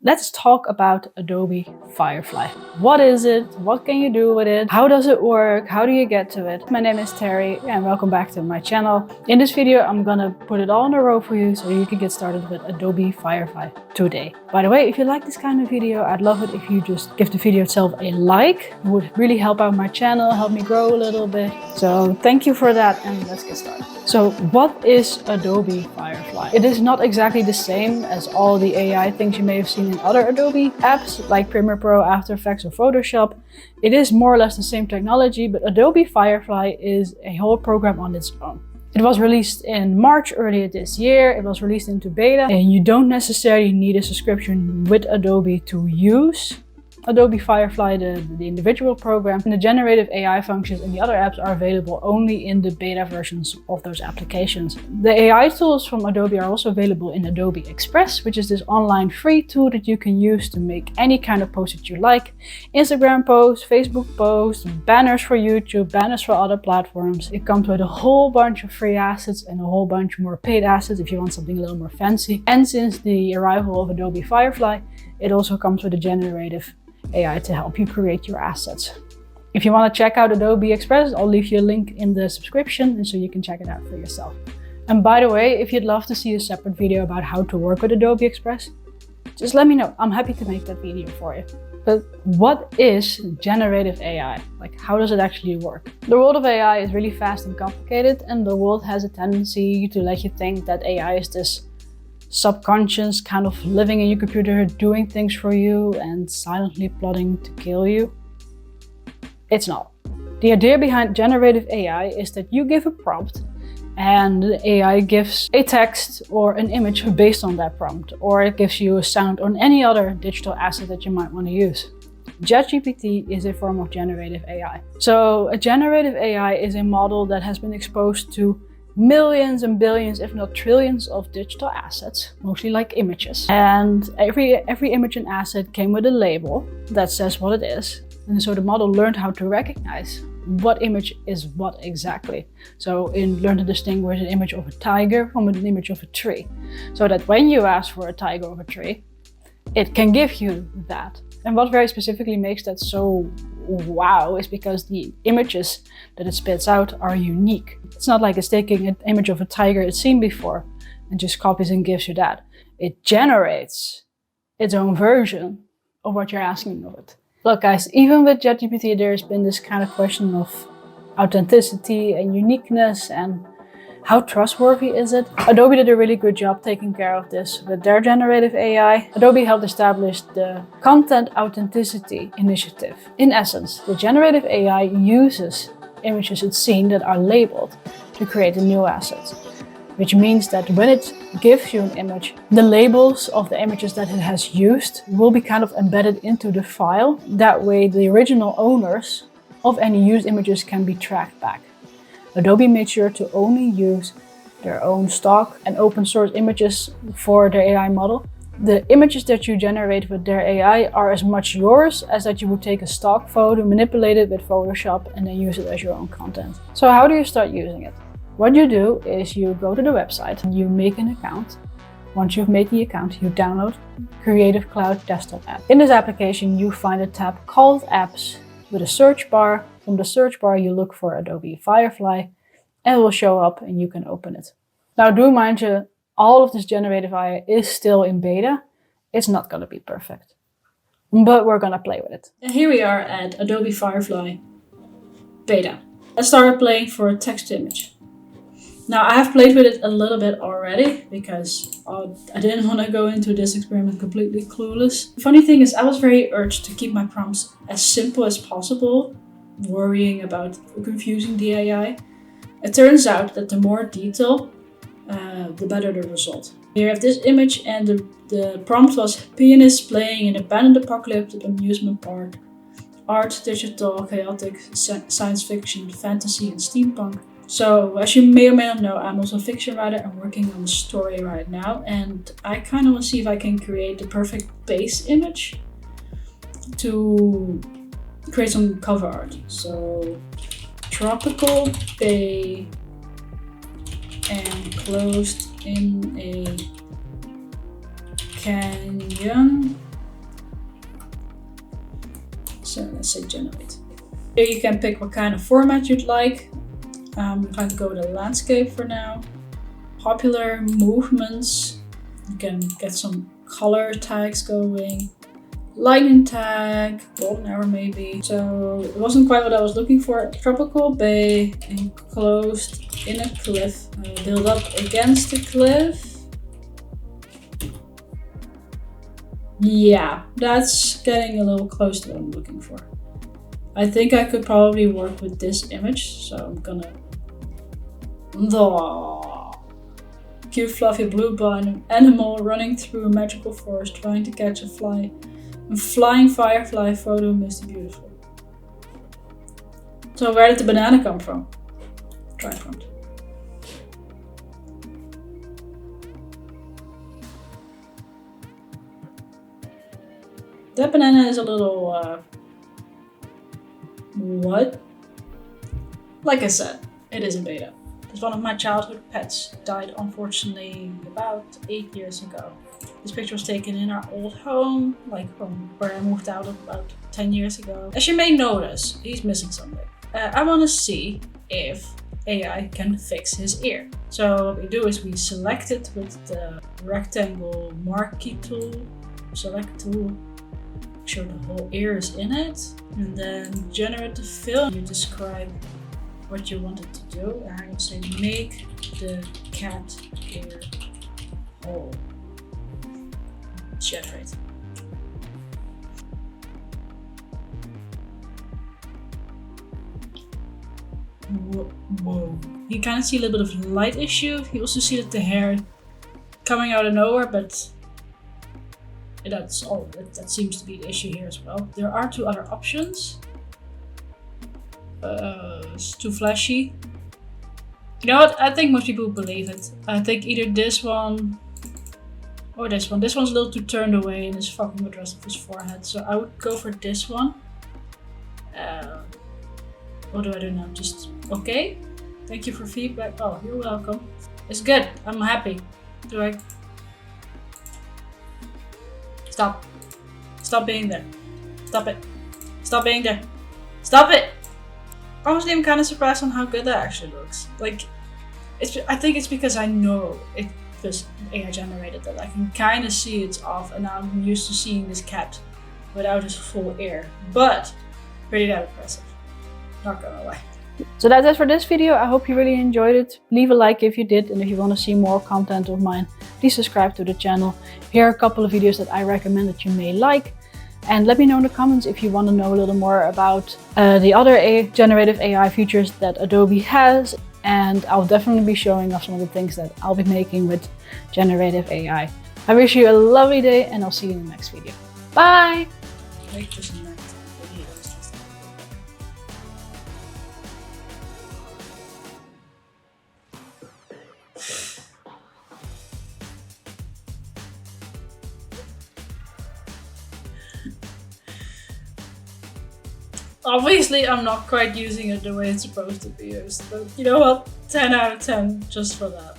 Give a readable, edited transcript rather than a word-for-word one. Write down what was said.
Let's talk about Adobe Firefly. What is it? What can you do with it? How does it work? How do you get to it? My name is Terry and welcome back to my channel. In this video, I'm gonna put it all in a row for you so you can get started with Adobe Firefly today. By the way, if you like this kind of video, I'd love it if you just give the video itself a like. It would really help out my channel, help me grow a little bit. So thank you for that and let's get started. So what is Adobe Firefly? It is not exactly the same as all the AI things you may have seen in other Adobe apps like Premiere Pro, After Effects or Photoshop. It is more or less the same technology, but Adobe Firefly is a whole program on its own. It was released in March earlier this year. It was released into beta and you don't necessarily need a subscription with Adobe to use Adobe Firefly, the individual program, and the generative AI functions in the other apps are available only in the beta versions of those applications. The AI tools from Adobe are also available in Adobe Express, which is this online free tool that you can use to make any kind of post that you like. Instagram posts, Facebook posts, banners for YouTube, banners for other platforms. It comes with a whole bunch of free assets and a whole bunch more paid assets if you want something a little more fancy. And since the arrival of Adobe Firefly, it also comes with a generative AI to help you create your assets. If you want to check out Adobe Express, I'll leave you a link in the description and so you can check it out for yourself. And by the way, if you'd love to see a separate video about how to work with Adobe Express, just let me know. I'm happy to make that video for you. But what is generative AI? Like, how does it actually work? The world of AI is really fast and complicated, and the world has a tendency to let you think that AI is this subconscious kind of living in your computer, doing things for you and silently plotting to kill you. It's not. The idea behind generative AI is that you give a prompt and the AI gives a text or an image based on that prompt, or it gives you a sound or any other digital asset that you might want to use. ChatGPT is a form of generative AI. So a generative AI is a model that has been exposed to millions and billions, if not trillions of digital assets, mostly like images. And every image and asset came with a label that says what it is. And so the model learned how to recognize what image is what exactly. So it learned to distinguish an image of a tiger from an image of a tree. So that when you ask for a tiger or a tree, it can give you that. And what very specifically makes that so wow is because the images that it spits out are unique. It's not like it's taking an image of a tiger it's seen before and just copies and gives you that. It generates its own version of what you're asking of it. Look guys, even with ChatGPT there's been this kind of question of authenticity and uniqueness and how trustworthy is it? Adobe did a really good job taking care of this with their generative AI. Adobe helped establish the Content Authenticity Initiative. In essence, the generative AI uses images it's seen that are labeled to create a new asset, which means that when it gives you an image, the labels of the images that it has used will be kind of embedded into the file. That way, the original owners of any used images can be tracked back. Adobe made sure to only use their own stock and open source images for their AI model. The images that you generate with their AI are as much yours as that you would take a stock photo, manipulate it with Photoshop and then use it as your own content. So how do you start using it? What you do is you go to the website and you make an account. Once you've made the account, you download Creative Cloud Desktop app. In this application, you find a tab called Apps with a search bar. From the search bar, you look for Adobe Firefly and it will show up and you can open it. Now, do mind you, all of this generative AI is still in beta. It's not going to be perfect, but we're going to play with it. And here we are at Adobe Firefly beta. I started playing for a text to image. Now, I have played with it a little bit already because I didn't want to go into this experiment completely clueless. The funny thing is I was very urged to keep my prompts as simple as possible, worrying about confusing the AI. It turns out that the more detail, the better the result. Here I have this image and the prompt was pianist playing in abandoned apocalyptic amusement park, art, digital, chaotic, science fiction, fantasy and steampunk. So as you may or may not know, I'm also a fiction writer. I'm working on a story right now and I kind of want to see if I can create the perfect base image to create some cover art. So tropical bay enclosed in a canyon So let's say generate. Here you can pick what kind of format you'd like. We'd like to go with a landscape for now. Popular movements. You can get some color tags going. Lightning tag, golden arrow maybe. So it wasn't quite what I was looking for. Tropical bay, enclosed in a cliff. Build up against the cliff. Yeah, that's getting a little close to what I'm looking for. I think I could probably work with this image, so I'm gonna... Cute fluffy blue animal running through a magical forest trying to catch a fly. A flying firefly photo must be beautiful. So where did the banana come from? Try prompt. That banana is a little, what? Like I said, it is a beta. Because one of my childhood pets died unfortunately about 8 years ago. This picture was taken in our old home, like home where I moved out about 10 years ago. As you may notice, he's missing something. I want to see if AI can fix his ear. So what we do is we select it with the rectangle marquee tool, select tool, make sure the whole ear is in it, and then generate the fill. You describe what you want it to do, and I will say make the cat ear whole. Generate. Whoa. You kind of see a little bit of light issue. You also see that the hair coming out of nowhere, but that's all. That seems to be the issue here as well. There are two other options. It's too flashy. You know what? I think most people believe it. I think either this one or this one. This one's a little too turned away and is fucking with the rest of his forehead. So I would go for this one. What do I do now? Just okay. Thank you for feedback. Oh, you're welcome. It's good. I'm happy. Do I? Stop. Stop being there. Stop it. Stop being there. Stop it. Honestly, I'm kind of surprised on how good that actually looks. Like, I think it's because I know it was AI generated that I can kind of see it's off, and now I'm used to seeing this cat without his full ear. But pretty damn impressive. Not gonna lie. So that's it for this video. I hope you really enjoyed it. Leave a like if you did, and if you want to see more content of mine, please subscribe to the channel. Here are a couple of videos that I recommend that you may like. And let me know in the comments if you want to know a little more about the other generative AI features that Adobe has. And I'll definitely be showing off some of the things that I'll be making with generative AI. I wish you a lovely day, and I'll see you in the next video. Bye! Obviously, I'm not quite using it the way it's supposed to be used, but you know what? 10 out of 10 just for that.